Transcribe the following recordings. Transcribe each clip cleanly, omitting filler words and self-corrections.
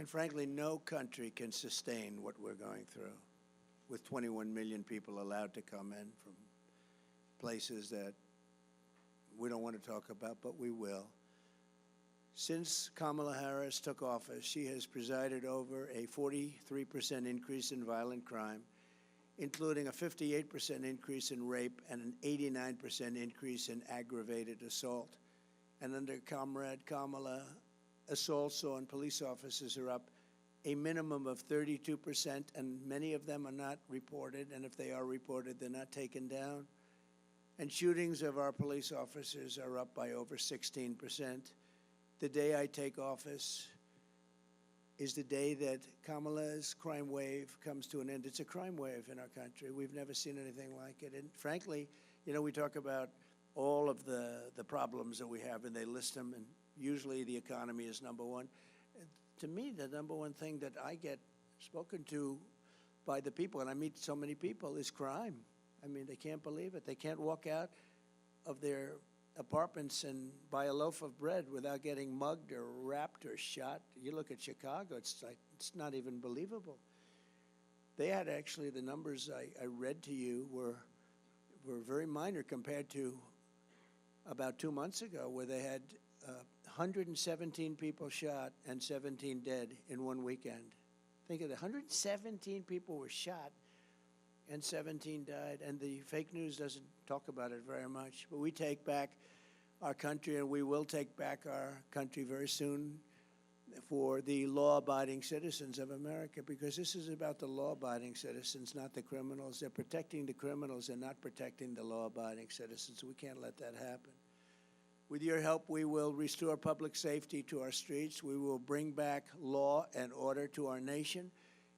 And frankly, no country can sustain what we're going through with 21 million people allowed to come in from places that we don't want to talk about, but we will. Since Kamala Harris took office, she has presided over a 43% increase in violent crime, including a 58% increase in rape and an 89% increase in aggravated assault. And under Comrade Kamala, assaults on police officers are up a minimum of 32%, and many of them are not reported, and if they are reported, they're not taken down. And shootings of our police officers are up by over 16%. The day I take office is the day that Kamala's crime wave comes to an end. It's a crime wave in our country. We've never seen anything like it. And frankly, you know, we talk about all of the problems that we have, and they list them, and usually the economy is number one. To me, the number one thing that I get spoken to by the people, and I meet so many people, is crime. I mean, they can't believe it. They can't walk out of their apartments and buy a loaf of bread without getting mugged or wrapped or shot. You look at Chicago, it's like, it's not even believable. They had actually, the numbers I read to you were very minor compared to about 2 months ago, where they had 117 people shot and 17 dead in one weekend. Think of it, 117 people were shot and 17 died, and the fake news doesn't talk about it very much. But we take back our country, and we will take back our country very soon for the law-abiding citizens of America, because this is about the law-abiding citizens, not the criminals. They're protecting the criminals and not protecting the law-abiding citizens. We can't let that happen. With your help, we will restore public safety to our streets. We will bring back law and order to our nation,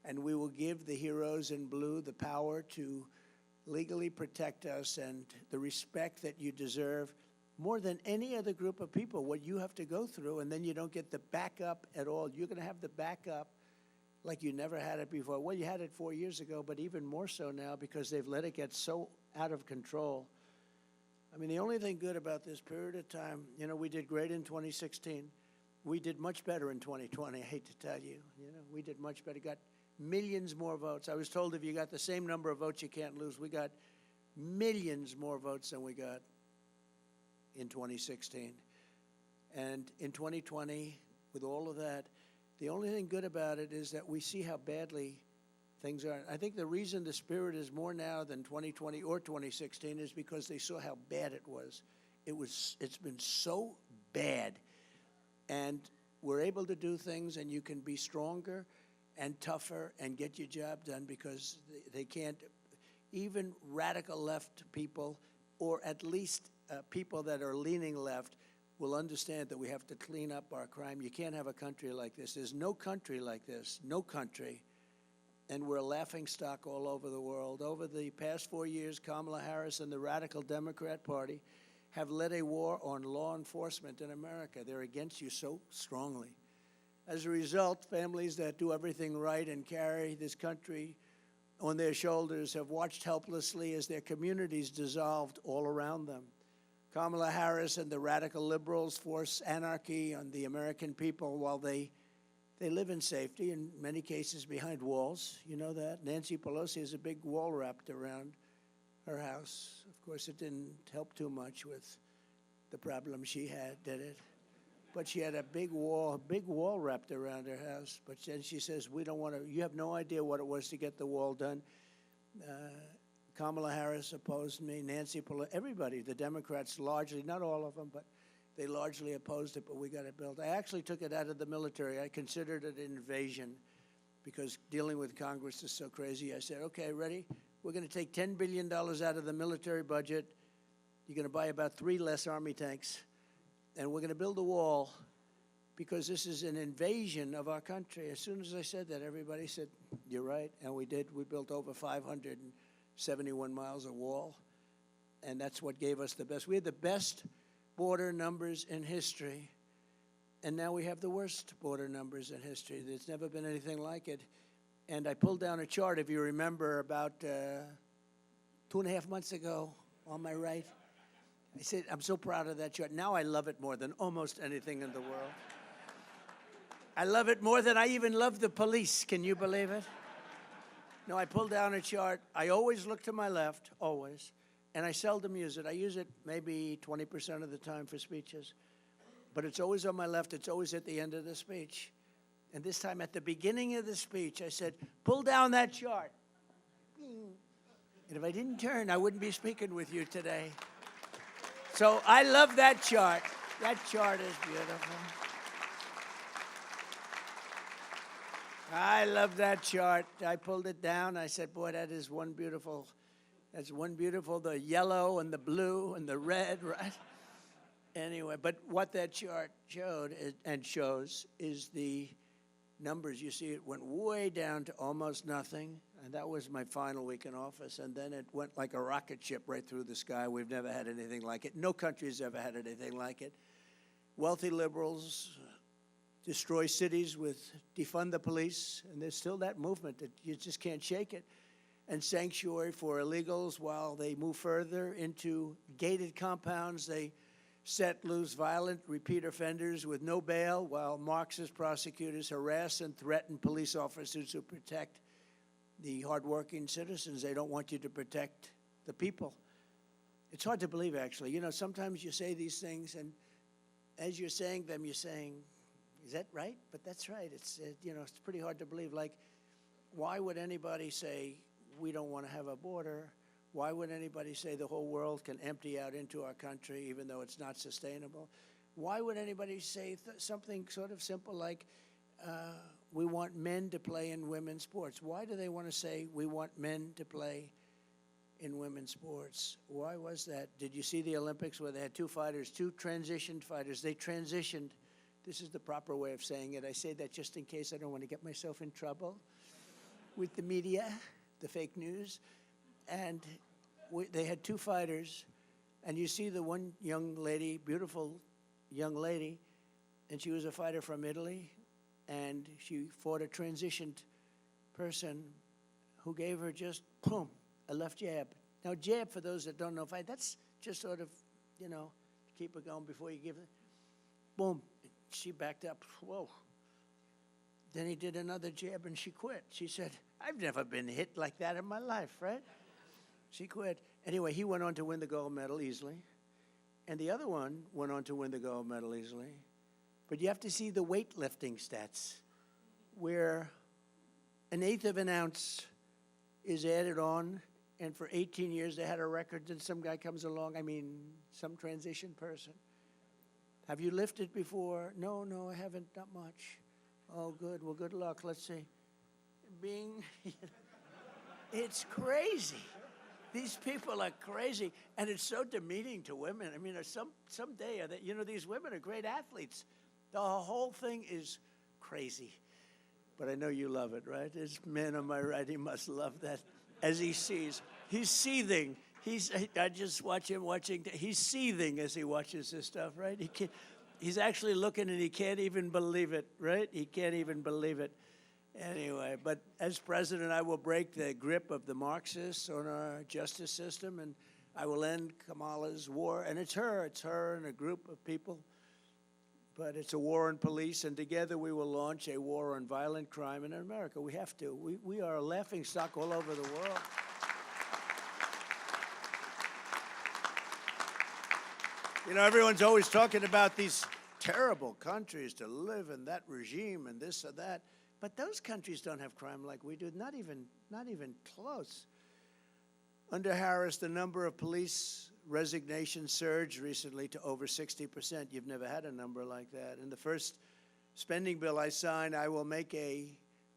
and we will give the heroes in blue the power to legally protect us and the respect that you deserve more than any other group of people, what you have to go through, and then you don't get the backup at all. You're going to have the backup like you never had it before. Well, you had it 4 years ago, but even more so now because they've let it get so out of control. I mean, the only thing good about this period of time, you know, we did great in 2016. We did much better in 2020, I hate to tell you. You know, we did much better, got millions more votes. I was told if you got the same number of votes, you can't lose. We got millions more votes than we got in 2016. And in 2020, with all of that, the only thing good about it is that we see how badly things are. I think the reason the spirit is more now than 2020 or 2016 is because they saw how bad it was. It's been so bad. And we're able to do things, and you can be stronger and tougher and get your job done because they can't, even radical left people, or at least people that are leaning left, will understand that we have to clean up our crime. You can't have a country like this. There's no country like this, no country. And we're a laughingstock all over the world. Over the past 4 years, Kamala Harris and the radical Democrat Party have led a war on law enforcement in America. They're against you so strongly. As a result, families that do everything right and carry this country on their shoulders have watched helplessly as their communities dissolved all around them. Kamala Harris and the radical liberals force anarchy on the American people while they live in safety, in many cases behind walls. You know that? Nancy Pelosi has a big wall wrapped around her house. Of course, it didn't help too much with the problem she had, did it? But she had a big wall wrapped around her house. But then she says, we don't want to, you have no idea what it was to get the wall done. Kamala Harris opposed me, Nancy Pelosi, everybody, the Democrats largely, not all of them, but they largely opposed it, but we got it built. I actually took it out of the military. I considered it an invasion because dealing with Congress is so crazy. I said, okay, ready? We're going to take $10 billion out of the military budget. You're going to buy about 3 less Army tanks, and we're going to build a wall because this is an invasion of our country. As soon as I said that, everybody said, you're right, and we did. We built over 571 miles of wall, and that's what gave us the best. We had the best border numbers in history, and now we have the worst border numbers in history. There's never been anything like it. And I pulled down a chart, if you remember, about 2.5 months ago on my right. I said, I'm so proud of that chart. Now I love it more than almost anything in the world. I love it more than I even love the police. Can you believe it? No, I pulled down a chart. I always look to my left, always, and I seldom use it. I use it maybe 20% of the time for speeches, but it's always on my left. It's always at the end of the speech. And this time at the beginning of the speech, I said, pull down that chart. And if I didn't turn, I wouldn't be speaking with you today. So I love that chart. That chart is beautiful. I love that chart. I pulled it down. I said, boy, that's one beautiful, the yellow and the blue and the red, right? Anyway, but what that chart showed and shows is the numbers. You see, it went way down to almost nothing, and that was my final week in office, and then it went like a rocket ship right through the sky. We've never had anything like it. No country's ever had anything like it. Wealthy liberals destroy cities with defund the police, and there's still that movement that you just can't shake it, and sanctuary for illegals while they move further into gated compounds. They set loose violent repeat offenders with no bail while Marxist prosecutors harass and threaten police officers who protect the hardworking citizens. They don't want you to protect the people. It's hard to believe, actually. You know, sometimes you say these things, and as you're saying them, you're saying, is that right? But that's right. It's, you know, it's pretty hard to believe. Like, why would anybody say we don't want to have a border? Why would anybody say the whole world can empty out into our country even though it's not sustainable? Why would anybody say something sort of simple like we want men to play in women's sports? Why do they want to say we want men to play in women's sports? Why was that? Did you see the Olympics where they had two fighters, two transitioned fighters? They transitioned. This is the proper way of saying it. I say that just in case I don't want to get myself in trouble with the media, the fake news. And they had two fighters, and you see the one young lady, beautiful young lady, and she was a fighter from Italy, and she fought a transitioned person who gave her just, boom, a left jab. Now, jab, for those that don't know fight, that's just sort of, you know, keep it going before you give it. Boom. She backed up. Whoa. Then he did another jab, and she quit. She said, I've never been hit like that in my life, right? She quit. Anyway, he went on to win the gold medal easily, and the other one went on to win the gold medal easily. But you have to see the weightlifting stats, where 1/8 of an ounce is added on, and for 18 years they had a record, and some guy comes along, some transition person. Have you lifted before? No, I haven't, not much. Oh, good. Well, good luck. Let's see. Bing. It's crazy. These people are crazy, and it's so demeaning to women. I mean, someday, you know, these women are great athletes. The whole thing is crazy. But I know you love it, right? This man on my right, he must love that as he sees. He's seething. I just watch him watching. He's seething as he watches this stuff, right? He's actually looking, and he can't even believe it, right? He can't even believe it. Anyway, but as president, I will break the grip of the Marxists on our justice system, and I will end Kamala's war. And it's her and a group of people. But it's a war on police, and together we will launch a war on violent crime in America. We have to. We are a laughingstock all over the world. You know, everyone's always talking about these terrible countries to live in, that regime and this or that. But those countries don't have crime like we do, not even close. Under Harris, the number of police resignations surged recently to over 60%. You've never had a number like that. In the first spending bill I signed, I will make a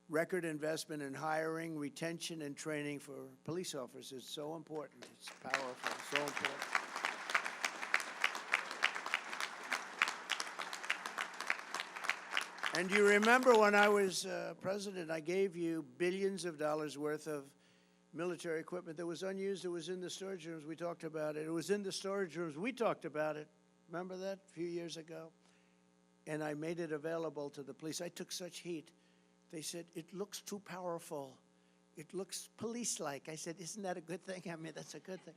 record investment in hiring, retention, and training for police officers. It's so important. It's powerful, so important. And you remember when I was president, I gave you billions of dollars worth of military equipment that was unused. It was in the storage rooms. We talked about it. It was in the storage rooms. We talked about it. Remember that a few years ago? And I made it available to the police. I took such heat. They said, it looks too powerful. It looks police-like. I said, isn't that a good thing? I mean, that's a good thing.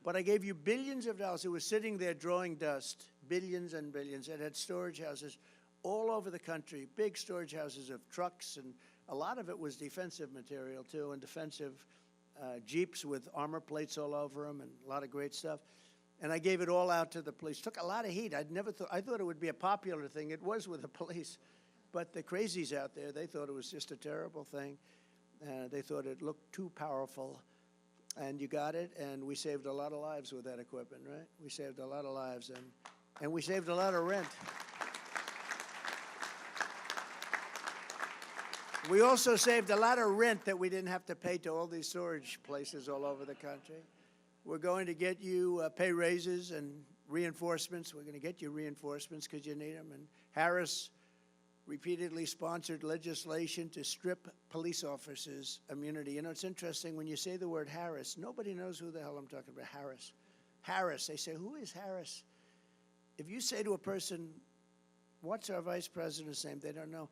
But I gave you billions of dollars. It was sitting there drawing dust, billions and billions. It had storage houses all over the country, big storage houses of trucks, and a lot of it was defensive material too, and defensive Jeeps with armor plates all over them, and a lot of great stuff. And I gave it all out to the police. Took a lot of heat. I thought it would be a popular thing. It was with the police. But the crazies out there, they thought it was just a terrible thing. They thought it looked too powerful. And you got it, and we saved a lot of lives with that equipment, right? We saved a lot of lives, and we saved a lot of rent. We also saved a lot of rent that we didn't have to pay to all these storage places all over the country. We're going to get you pay raises and reinforcements. We're going to get you reinforcements because you need them. And Harris repeatedly sponsored legislation to strip police officers' immunity. You know, it's interesting, when you say the word Harris, nobody knows who the hell I'm talking about. Harris. Harris. They say, who is Harris? If you say to a person, what's our vice president's name? They don't know.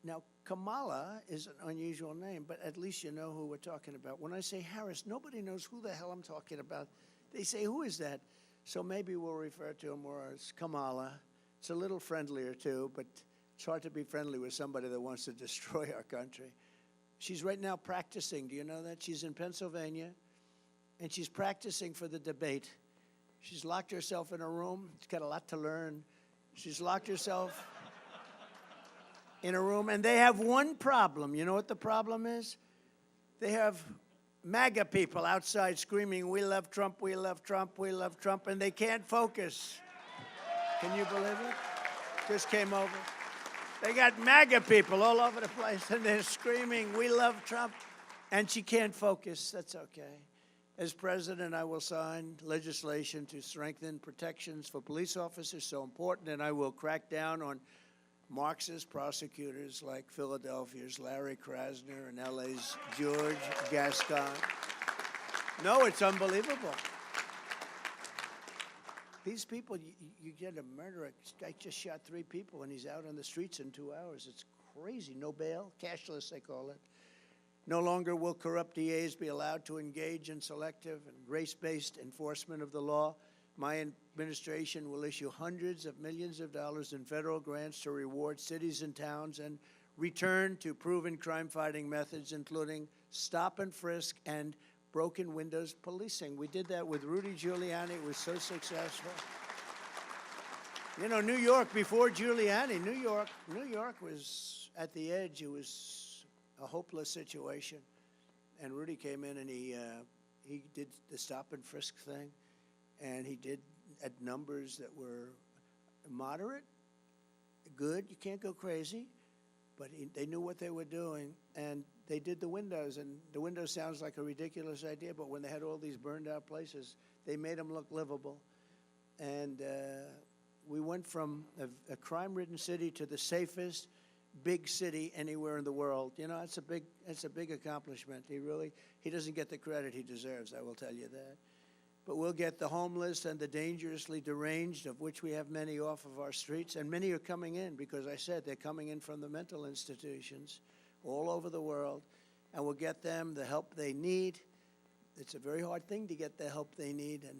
Now, Kamala is an unusual name, but at least you know who we're talking about. When I say Harris, nobody knows who the hell I'm talking about. They say, who is that? So maybe we'll refer to him more as Kamala. It's a little friendlier, too, but it's hard to be friendly with somebody that wants to destroy our country. She's right now practicing. Do you know that? She's in Pennsylvania, and she's practicing for the debate. She's locked herself in a room. She's got a lot to learn. She's locked herself in a room, and they have one problem. You know what the problem is? They have MAGA people outside screaming, we love Trump, we love Trump, we love Trump, and they can't focus. Can you believe it? Just came over. They got MAGA people all over the place, and they're screaming, we love Trump, and she can't focus. That's okay. As president, I will sign legislation to strengthen protections for police officers, so important, and I will crack down on Marxist prosecutors like Philadelphia's Larry Krasner and LA's George Gascon. No, it's unbelievable. These people, you get a murderer. This guy just shot 3 people, and he's out on the streets in 2 hours. It's crazy. No bail, cashless, they call it. No longer will corrupt DAs be allowed to engage in selective and race-based enforcement of the law. My administration will issue hundreds of millions of dollars in federal grants to reward cities and towns and return to proven crime-fighting methods, including stop and frisk and broken windows policing. We did that with Rudy Giuliani. It was so successful. You know, New York, before Giuliani, New York was at the edge. It was a hopeless situation. And Rudy came in and he did the stop and frisk thing. And he did at numbers that were moderate, good. You can't go crazy, but they knew what they were doing. And they did the windows, and the windows sounds like a ridiculous idea, but when they had all these burned out places, they made them look livable. And we went from a crime-ridden city to the safest big city anywhere in the world. You know, it's a big accomplishment. He doesn't get the credit he deserves, I will tell you that. But we'll get the homeless and the dangerously deranged, of which we have many off of our streets, and many are coming in, because I said they're coming in from the mental institutions all over the world, and we'll get them the help they need. It's a very hard thing to get the help they need, and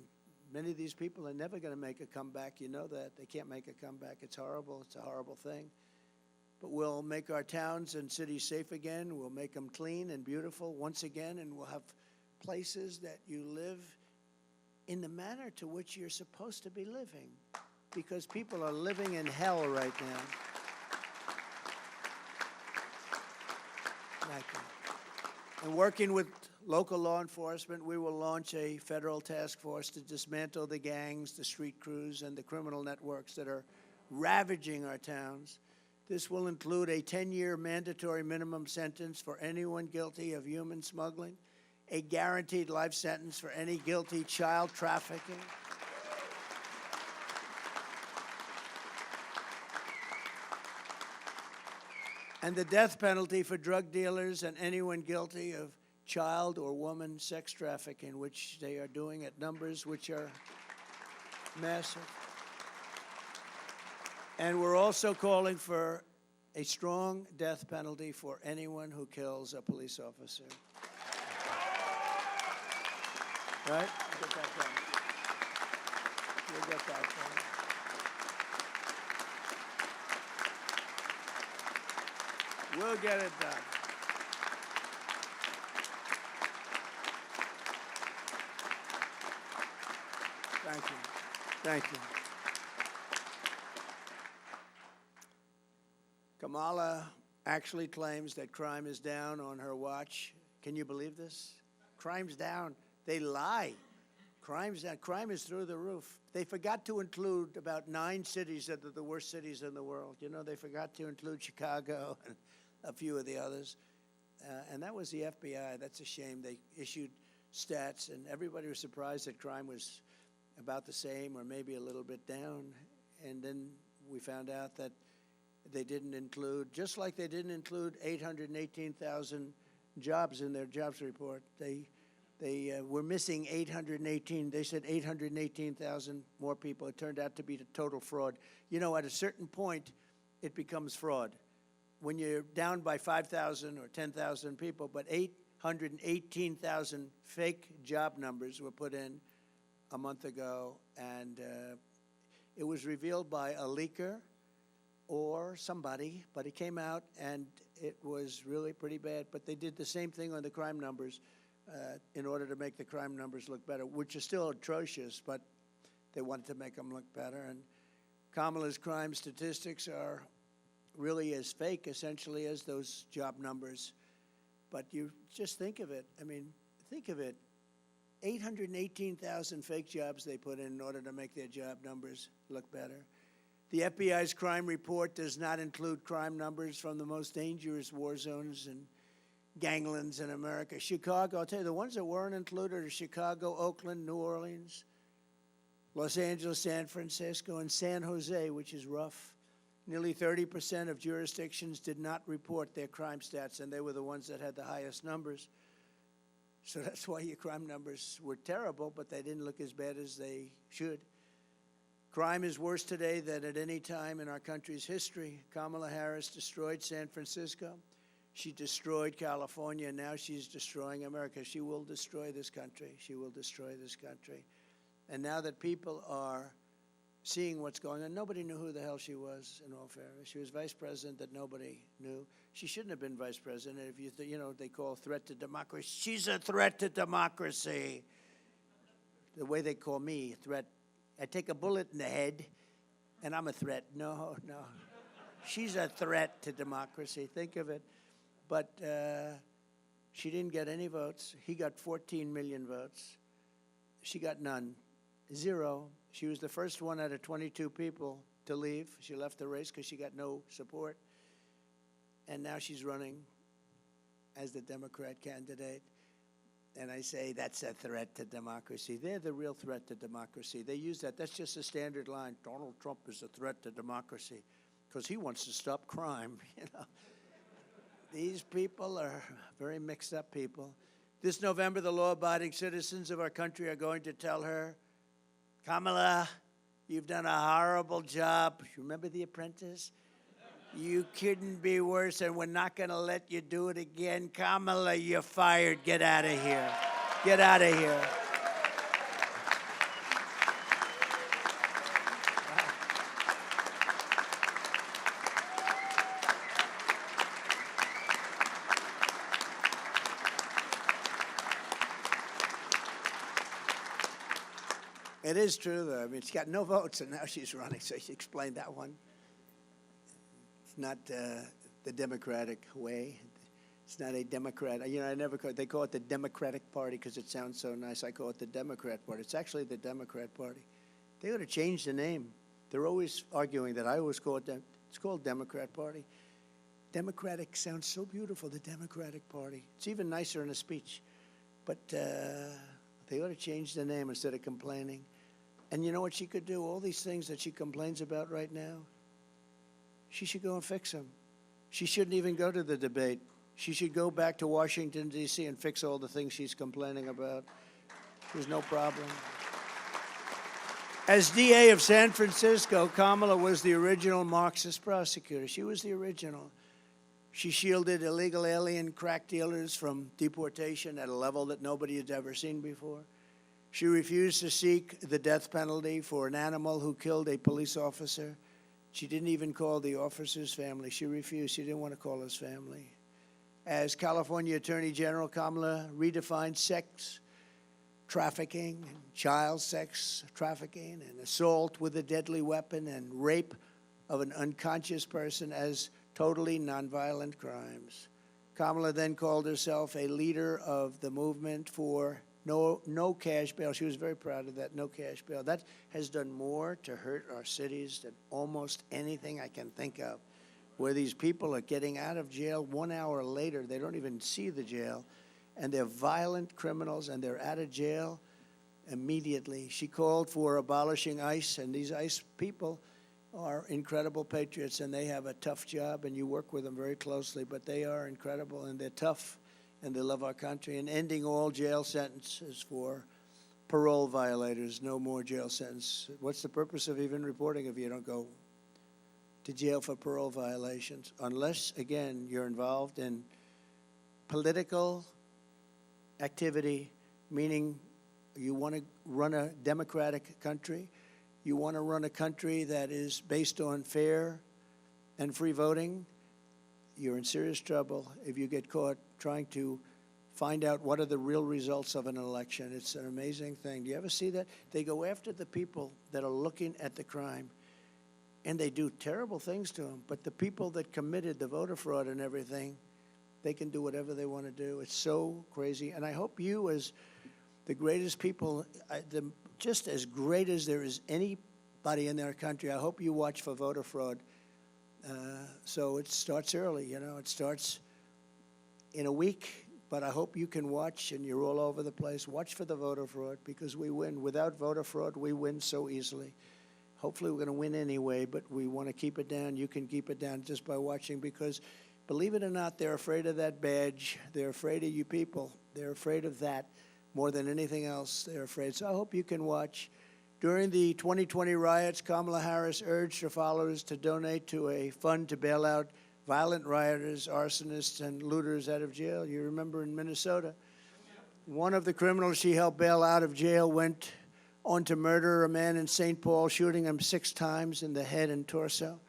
many of these people are never going to make a comeback. You know that. They can't make a comeback. It's horrible. It's a horrible thing. But we'll make our towns and cities safe again. We'll make them clean and beautiful once again, and we'll have places that you live in the manner to which you're supposed to be living, because people are living in hell right now. Thank you. And working with local law enforcement, we will launch a federal task force to dismantle the gangs, the street crews, and the criminal networks that are ravaging our towns. This will include a 10-year mandatory minimum sentence for anyone guilty of human smuggling, a guaranteed life sentence for any guilty child trafficking, and the death penalty for drug dealers and anyone guilty of child or woman sex trafficking, which they are doing at numbers which are massive. And we're also calling for a strong death penalty for anyone who kills a police officer. Right? We'll get that done. We'll get that done. We'll get it done. Thank you. Thank you. Kamala actually claims that crime is down on her watch. Can you believe this? Crime's down. They lie. Crime's down. Crime is through the roof. They forgot to include about 9 cities that are the worst cities in the world. You know, they forgot to include Chicago and a few of the others. And that was the FBI. That's a shame. They issued stats, and everybody was surprised that crime was about the same or maybe a little bit down. And then we found out that they didn't include, just like they didn't include 818,000 jobs in their jobs report. They were missing 818. They said 818,000 more people. It turned out to be a total fraud. You know, at a certain point, it becomes fraud. When you're down by 5,000 or 10,000 people, but 818,000 fake job numbers were put in a month ago, and it was revealed by a leaker or somebody, but it came out, and it was really pretty bad. But they did the same thing on the crime numbers in order to make the crime numbers look better, which are still atrocious, but they wanted to make them look better. And Kamala's crime statistics are really as fake, essentially, as those job numbers. But you just think of it. I mean, think of it. 818,000 fake jobs they put in order to make their job numbers look better. The FBI's crime report does not include crime numbers from the most dangerous war zones and ganglands in America. Chicago, I'll tell you, the ones that weren't included are Chicago, Oakland, New Orleans, Los Angeles, San Francisco, and San Jose, which is rough. Nearly 30% of jurisdictions did not report their crime stats, and they were the ones that had the highest numbers. So that's why your crime numbers were terrible, but they didn't look as bad as they should. Crime is worse today than at any time in our country's history. Kamala Harris destroyed San Francisco. She destroyed California, and now she's destroying America. She will destroy this country. She will destroy this country. And now that people are seeing what's going on, nobody knew who the hell she was, in all fairness. She was vice president that nobody knew. She shouldn't have been vice president. If you know, they call threat to democracy. She's a threat to democracy. The way they call me, threat. I take a bullet in the head, and I'm a threat. No, no. She's a threat to democracy. Think of it. But she didn't get any votes. He got 14 million votes. She got none. 0. She was the first one out of 22 people to leave. She left the race because she got no support. And now she's running as the Democrat candidate. And I say that's a threat to democracy. They're the real threat to democracy. They use that. That's just a standard line. Donald Trump is a threat to democracy because he wants to stop crime. You know, these people are very mixed up people. This November, the law-abiding citizens of our country are going to tell her, Kamala, you've done a horrible job. Remember The Apprentice? You couldn't be worse, and we're not going to let you do it again. Kamala, you're fired. Get out of here. Get out of here. It is true, though. I mean, she got no votes, and now she's running, so she explained that one. Not the Democratic way. It's not a Democrat. You know, I never call it, they call it the Democratic Party because it sounds so nice. I call it the Democrat Party. It's actually the Democrat Party. They ought to change the name. They're always arguing that. I always call it, it's called Democrat Party. Democratic sounds so beautiful, the Democratic Party. It's even nicer in a speech. But they ought to change the name instead of complaining. And you know what she could do? All these things that she complains about right now, she should go and fix them. She shouldn't even go to the debate. She should go back to Washington, D.C. and fix all the things she's complaining about. There's no problem. As DA of San Francisco, Kamala was the original Marxist prosecutor. She was the original. She shielded illegal alien crack dealers from deportation at a level that nobody had ever seen before. She refused to seek the death penalty for an animal who killed a police officer. She didn't even call the officer's family. She refused. She didn't want to call his family. As California Attorney General, Kamala redefined sex trafficking, and child sex trafficking, and assault with a deadly weapon, and rape of an unconscious person as totally nonviolent crimes. Kamala then called herself a leader of the movement for no cash bail. She was very proud of that, no cash bail. That has done more to hurt our cities than almost anything I can think of, where these people are getting out of jail 1 hour later. They don't even see the jail, and they're violent criminals, and they're out of jail immediately. She called for abolishing ICE, and these ICE people are incredible patriots, and they have a tough job, and you work with them very closely, but they are incredible, and they're tough, and they love our country. And ending all jail sentences for parole violators, no more jail sentence. What's the purpose of even reporting if you don't go to jail for parole violations? Unless, again, you're involved in political activity, meaning you want to run a democratic country, you want to run a country that is based on fair and free voting, you're in serious trouble if you get caught trying to find out what are the real results of an election. It's an amazing thing. Do you ever see that? They go after the people that are looking at the crime, and they do terrible things to them. But the people that committed the voter fraud and everything, they can do whatever they want to do. It's so crazy. And I hope you, as the greatest people, just as great as there is anybody in their country, I hope you watch for voter fraud. So it starts early, you know. It starts in a week, but I hope you can watch, and you're all over the place. Watch for the voter fraud, because we win. Without voter fraud, we win so easily. Hopefully we're going to win anyway, but we want to keep it down. You can keep it down just by watching, because believe it or not, they're afraid of that badge. They're afraid of you people. They're afraid of that more than anything else. They're afraid. So I hope you can watch. During the 2020 riots, Kamala Harris urged her followers to donate to a fund to bail out violent rioters, arsonists, and looters out of jail. You remember in Minnesota, one of the criminals she helped bail out of jail went on to murder a man in St. Paul, shooting him 6 times in the head and torso.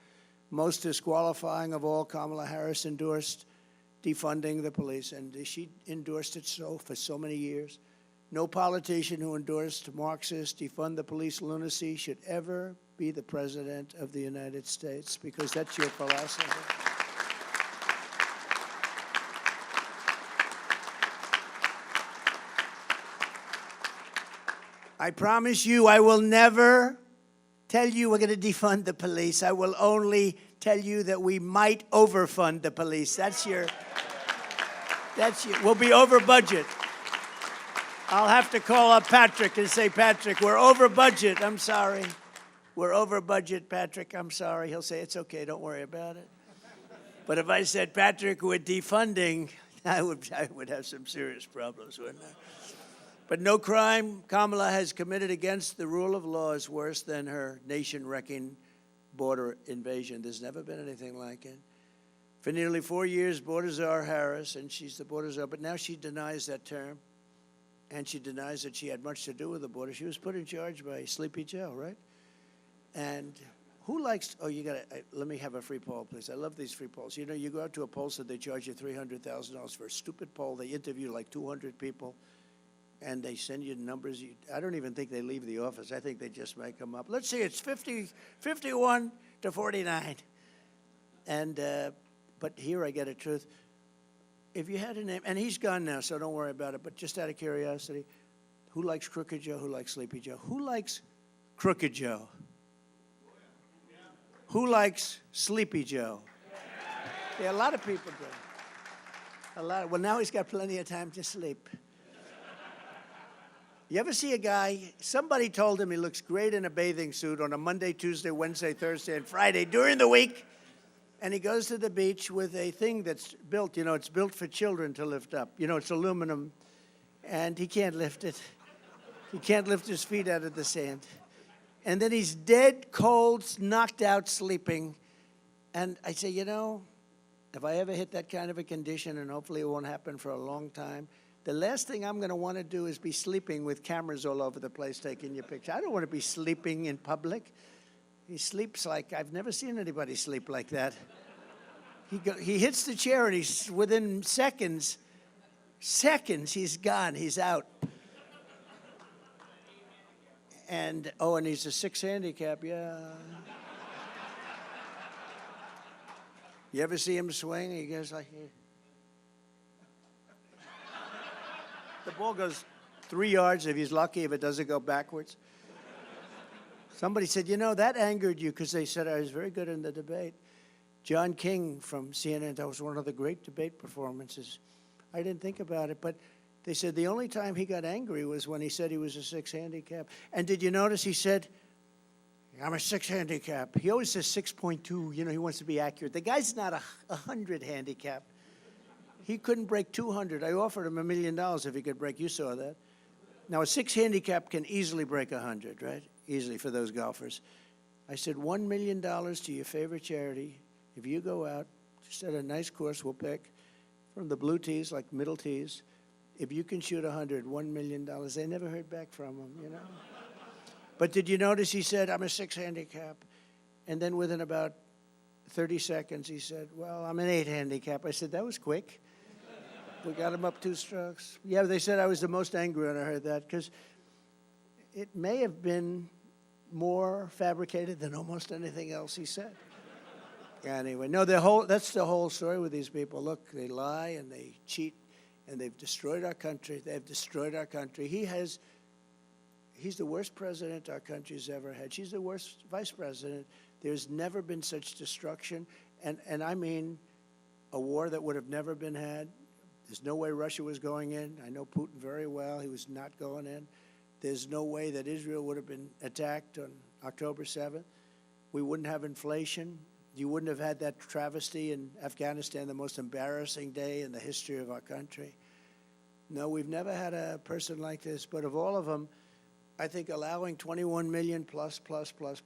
Most disqualifying of all, Kamala Harris endorsed defunding the police, and she endorsed it for so many years. No politician who endorsed Marxist defund the police lunacy should ever be the president of the United States, because that's your philosophy. I promise you, I will never tell you we're going to defund the police. I will only tell you that we might overfund the police. We'll be over budget. I'll have to call up Patrick and say, Patrick, we're over budget. I'm sorry. We're over budget, Patrick. I'm sorry. He'll say, it's okay. Don't worry about it. But if I said, Patrick, we're defunding, I would have some serious problems, wouldn't I? But no crime Kamala has committed against the rule of law is worse than her nation-wrecking border invasion. There's never been anything like it. For nearly 4 years, Border Czar Harris, and she's the Border Czar, but now she denies that term, and she denies that she had much to do with the border. She was put in charge by Sleepy Joe, right? And who likes, let me have a free poll, please. I love these free polls. You know, you go out to a pollster, they charge you $300,000 for a stupid poll. They interview like 200 people, and they send you numbers. I don't even think they leave the office. I think they just make them up. Let's see, it's 51 to 49. And, but here I get a truth. If you had a name, and he's gone now, so don't worry about it, but just out of curiosity, who likes Crooked Joe? Who likes Sleepy Joe? Who likes Crooked Joe? Who likes Sleepy Joe? Yeah, a lot of people do. Well, now he's got plenty of time to sleep. You ever see a guy, somebody told him he looks great in a bathing suit on a Monday, Tuesday, Wednesday, Thursday, and Friday during the week, and he goes to the beach with a thing that's built, you know, it's built for children to lift up. You know, it's aluminum, and he can't lift it. He can't lift his feet out of the sand. And then he's dead, cold, knocked out, sleeping. And I say, you know, if I ever hit that kind of a condition, and hopefully it won't happen for a long time, the last thing I'm going to want to do is be sleeping with cameras all over the place taking your picture. I don't want to be sleeping in public. He sleeps like, I've never seen anybody sleep like that. He hits the chair, and he's within seconds, he's gone, he's out. And he's a 6 handicap, yeah. You ever see him swing? He goes like, the ball goes 3 yards if he's lucky, if it doesn't go backwards. Somebody said, that angered you, because they said I was very good in the debate. John King from CNN, that was one of the great debate performances. I didn't think about it, but they said the only time he got angry was when he said he was a 6 handicap. And did you notice he said, I'm a 6 handicap. He always says 6.2, he wants to be accurate. The guy's not a 100 handicap. He couldn't break 200. I offered him $1 million if he could break, you saw that. Now, a 6 handicap can easily break 100, right? Easily for those golfers. I said, $1 million to your favorite charity. If you go out, just at a nice course, we'll pick from the blue tees, like middle tees. If you can shoot 100, $1 million. They never heard back from him, But did you notice he said, I'm a 6 handicap? And then within about 30 seconds, he said, well, I'm an 8 handicap. I said, that was quick. We got him up 2 strokes. Yeah, they said I was the most angry when I heard that, because it may have been more fabricated than almost anything else he said. Anyway, no, that's the whole story with these people. Look, they lie and they cheat, and they've destroyed our country. They've destroyed our country. He's the worst president our country's ever had. She's the worst vice president. There's never been such destruction, and I mean a war that would have never been had. There's no way Russia was going in. I know Putin very well. He was not going in. There's no way that Israel would have been attacked on October 7th. We wouldn't have inflation. You wouldn't have had that travesty in Afghanistan, the most embarrassing day in the history of our country. No, we've never had a person like this. But of all of them, I think allowing 21 million plus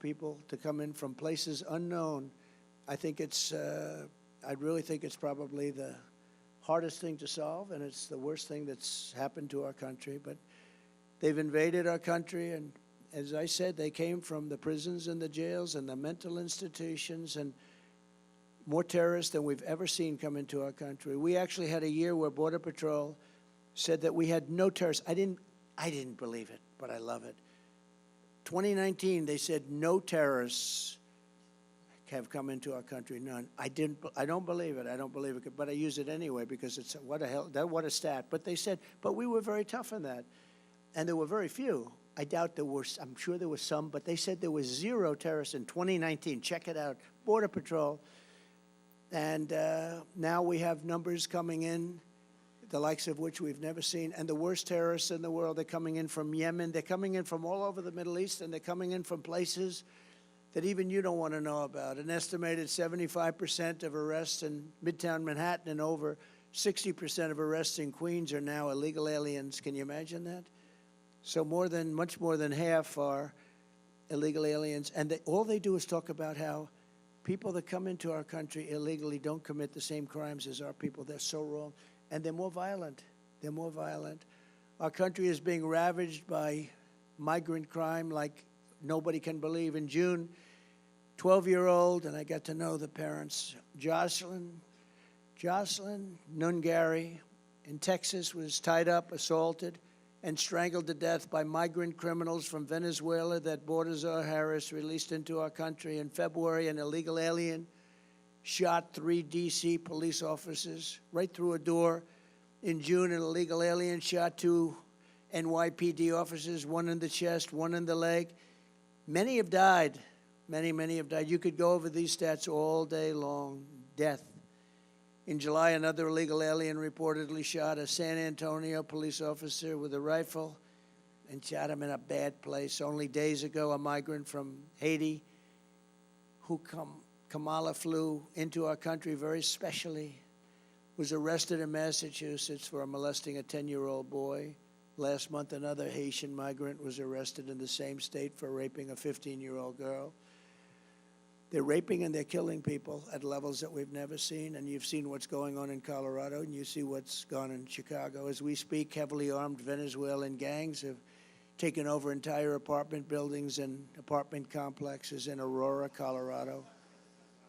people to come in from places unknown, I really think it's probably the hardest thing to solve, and it's the worst thing that's happened to our country. But they've invaded our country, and as I said, they came from the prisons and the jails and the mental institutions, and more terrorists than we've ever seen come into our country. We actually had a year where Border Patrol said that we had no terrorists. I didn't believe it, but I love it. 2019, they said no terrorists have come into our country. None. I don't believe it. I don't believe it, but I use it anyway because it's what a stat. But they said, but we were very tough on that, and there were very few. I doubt there were. I'm sure there were some, but they said there was 0 terrorists in 2019. Check it out, Border Patrol, and now we have numbers coming in, the likes of which we've never seen, and the worst terrorists in the world. They're coming in from Yemen. They're coming in from all over the Middle East, and they're coming in from places that even you don't want to know about. An estimated 75% of arrests in Midtown Manhattan and over 60% of arrests in Queens are now illegal aliens. Can you imagine that? So much more than half are illegal aliens. And all they do is talk about how people that come into our country illegally don't commit the same crimes as our people. They're so wrong. And they're more violent. They're more violent. Our country is being ravaged by migrant crime like nobody can believe. In June, 12-year-old, and I got to know the parents, Jocelyn Nungari in Texas was tied up, assaulted, and strangled to death by migrant criminals from Venezuela that Baltazar Harris released into our country. In February, an illegal alien shot 3 D.C. police officers right through a door. In June, an illegal alien shot 2 NYPD officers, 1 in the chest, 1 in the leg. Many have died. Many have died. You could go over these stats all day long. Death. In July, another illegal alien reportedly shot a San Antonio police officer with a rifle and shot him in a bad place. Only days ago, a migrant from Haiti who Kamala flew into our country very specially was arrested in Massachusetts for molesting a 10-year-old boy. Last month, another Haitian migrant was arrested in the same state for raping a 15-year-old girl. They're raping and they're killing people at levels that we've never seen, and you've seen what's going on in Colorado, and you see what's gone in Chicago. As we speak, heavily armed Venezuelan gangs have taken over entire apartment buildings and apartment complexes in Aurora, Colorado,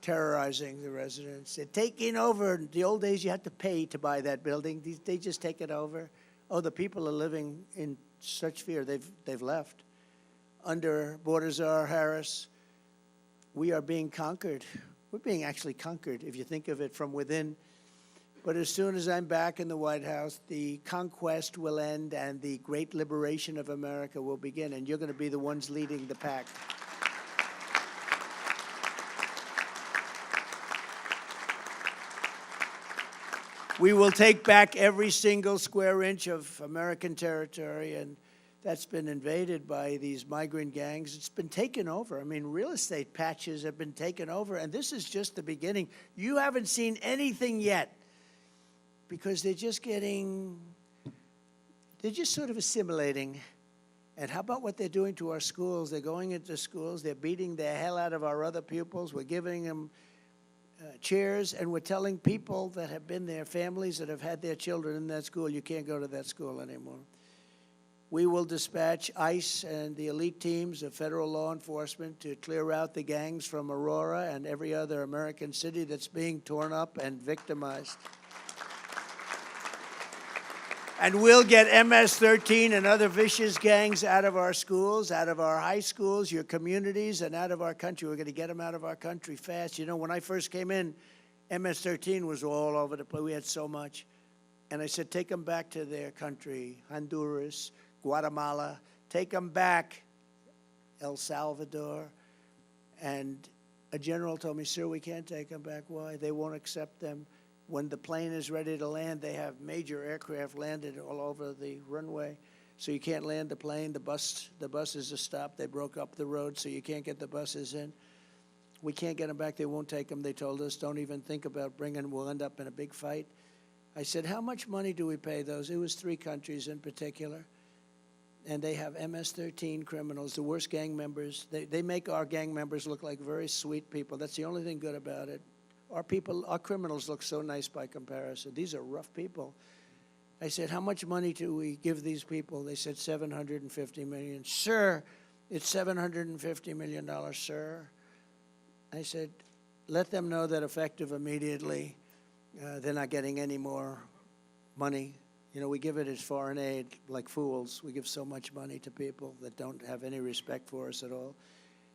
terrorizing the residents. They're taking over. In the old days, you had to pay to buy that building. They just take it over. Oh, the people are living in such fear. They've left. Under Border Czar Harris, we are being conquered. We're being actually conquered, if you think of it from within. But as soon as I'm back in the White House, the conquest will end and the great liberation of America will begin, and you're going to be the ones leading the pack. We will take back every single square inch of American territory, and that's been invaded by these migrant gangs. It's been taken over. I mean, real estate patches have been taken over, and this is just the beginning. You haven't seen anything yet, because they're just sort of assimilating. And how about what they're doing to our schools? They're going into schools, they're beating the hell out of our other pupils, we're giving them chairs, and we're telling people that have been there, families that have had their children in that school, you can't go to that school anymore. We will dispatch ICE and the elite teams of federal law enforcement to clear out the gangs from Aurora and every other American city that's being torn up and victimized. And we'll get MS-13 and other vicious gangs out of our schools, out of our high schools, your communities, and out of our country. We're going to get them out of our country fast. You know, when I first came in, MS-13 was all over the place. We had so much. And I said, take them back to their country, Honduras, Guatemala. Take them back, El Salvador. And a general told me, sir, we can't take them back. Why? They won't accept them. When the plane is ready to land, they have major aircraft landed all over the runway. So you can't land the plane. The buses are stopped. They broke up the road, so you can't get the buses in. We can't get them back. They won't take them. They told us, don't even think about bringing them. We'll end up in a big fight. I said, how much money do we pay those? It was 3 countries in particular. And they have MS-13 criminals, the worst gang members. They make our gang members look like very sweet people. That's the only thing good about it. Our criminals look so nice by comparison. These are rough people. I said, how much money do we give these people? They said $750 million. Sir, it's $750 million, sir. I said, let them know that effective immediately, they're not getting any more money. You know, we give it as foreign aid like fools. We give so much money to people that don't have any respect for us at all.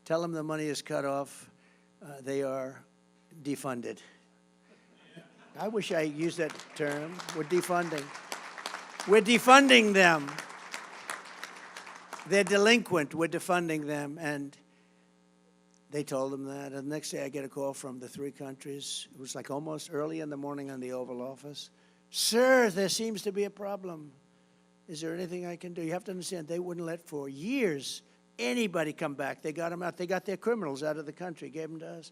Tell them the money is cut off. They are defunded. I wish I used that term. We're defunding. We're defunding them. They're delinquent. We're defunding them. And they told them that. And the next day I get a call from the 3 countries. It was like almost early in the morning on the Oval Office. Sir, there seems to be a problem. Is there anything I can do? You have to understand, they wouldn't let for years anybody come back. They got them out. They got their criminals out of the country, gave them to us.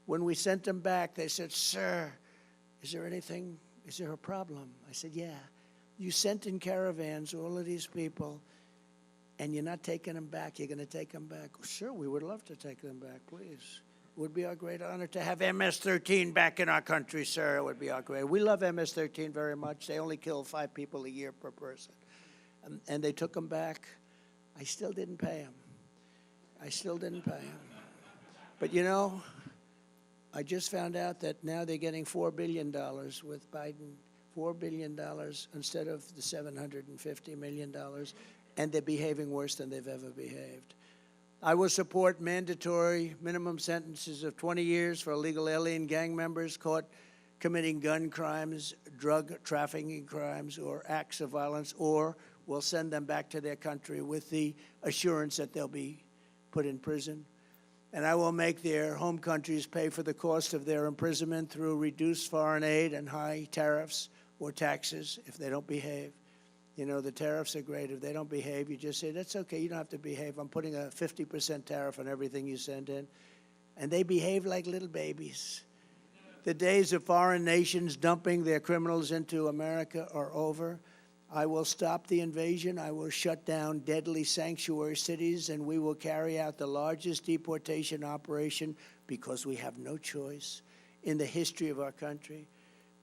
When we sent them back, they said, sir, is there anything, is there a problem? I said, yeah. You sent in caravans all of these people, and you're not taking them back. You're going to take them back. Sure, we would love to take them back, please. It would be our great honor to have MS-13 back in our country, sir. It would be our great. We love MS-13 very much. They only kill 5 people a year per person. And they took them back. I still didn't pay them. I still didn't pay them. But, you know, I just found out that now they're getting $4 billion with Biden, $4 billion instead of the $750 million, and they're behaving worse than they've ever behaved. I will support mandatory minimum sentences of 20 years for illegal alien gang members caught committing gun crimes, drug trafficking crimes, or acts of violence, or we'll send them back to their country with the assurance that they'll be put in prison. And I will make their home countries pay for the cost of their imprisonment through reduced foreign aid and high tariffs or taxes if they don't behave. You know, the tariffs are great. If they don't behave, you just say, that's okay, you don't have to behave. I'm putting a 50% tariff on everything you send in. And they behave like little babies. The days of foreign nations dumping their criminals into America are over. I will stop the invasion. I will shut down deadly sanctuary cities, and we will carry out the largest deportation operation, because we have no choice, in the history of our country.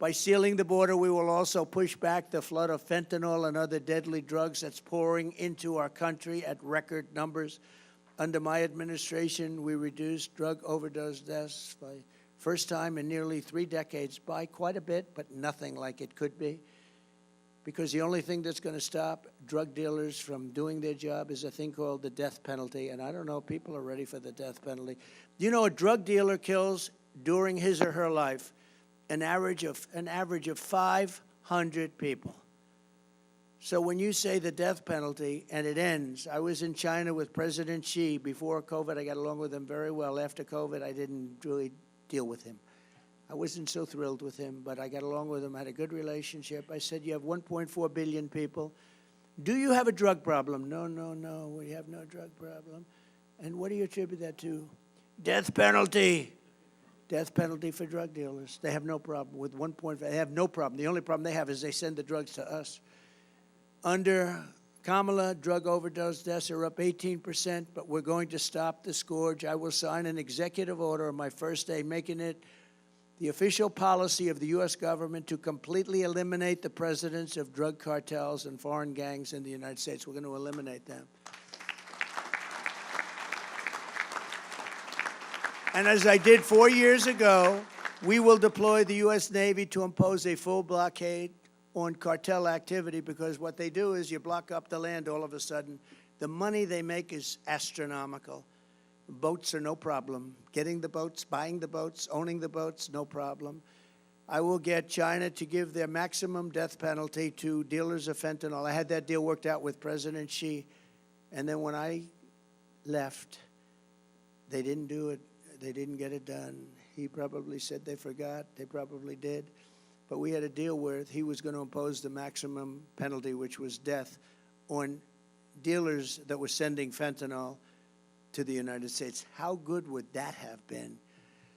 By sealing the border, we will also push back the flood of fentanyl and other deadly drugs that's pouring into our country at record numbers. Under my administration, we reduced drug overdose deaths by first time in nearly 3 decades by quite a bit, but nothing like it could be. Because the only thing that's going to stop drug dealers from doing their job is a thing called the death penalty. And I don't know if people are ready for the death penalty. You know, a drug dealer kills during his or her life an average of 500 people. So when you say the death penalty and it ends, I was in China with President Xi before COVID. I got along with him very well. After COVID, I didn't really deal with him. I wasn't so thrilled with him, but I got along with him, had a good relationship. I said, you have 1.4 billion people. Do you have a drug problem? No, no, no, we have no drug problem. And what do you attribute that to? Death penalty. Death penalty for drug dealers. They have no problem with 1.5. They have no problem. The only problem they have is they send the drugs to us. Under Kamala, drug overdose deaths are up 18%, but we're going to stop the scourge. I will sign an executive order on my first day, making it the official policy of the U.S. government to completely eliminate the presence of drug cartels and foreign gangs in the United States. We're going to eliminate them. And as I did 4 years ago, we will deploy the U.S. Navy to impose a full blockade on cartel activity, because what they do is you block up the land all of a sudden. The money they make is astronomical. Boats are no problem. Getting the boats, buying the boats, owning the boats, no problem. I will get China to give their maximum death penalty to dealers of fentanyl. I had that deal worked out with President Xi. And then when I left, they didn't do it. They didn't get it done. He probably said they forgot. They probably did. But we had a deal where he was going to impose the maximum penalty, which was death, on dealers that were sending fentanyl to the United States. How good would that have been?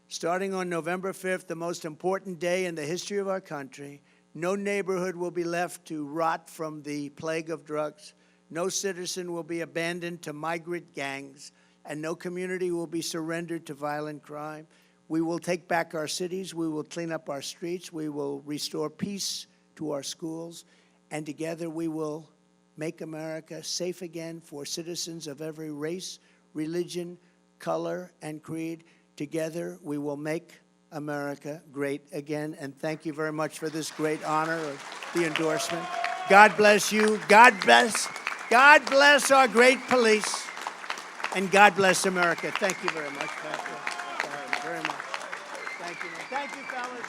Starting on November 5th, the most important day in the history of our country, no neighborhood will be left to rot from the plague of drugs. No citizen will be abandoned to migrant gangs, and no community will be surrendered to violent crime. We will take back our cities. We will clean up our streets. We will restore peace to our schools. And together we will make America safe again for citizens of every race, religion, color, and creed. Together we will make America great again. And thank you very much for this great honor of the endorsement. God bless you. God bless our great police. And God bless America. Thank you very much, Pastor. Thank you very much. Thank you. Thank you, fellas.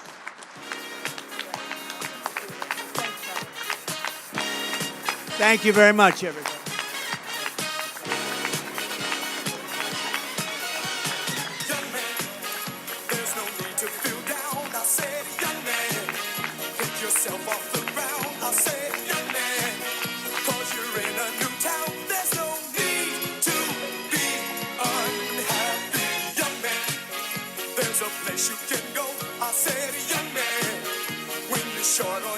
Thank you very much, everybody. Young man, there's no need to feel down. I said, young man, pick yourself off the ground. I said, young man, 'cause you're in a new town. There's no need to be unhappy. Young man, there's a place you can go. I said, young man, when you're short on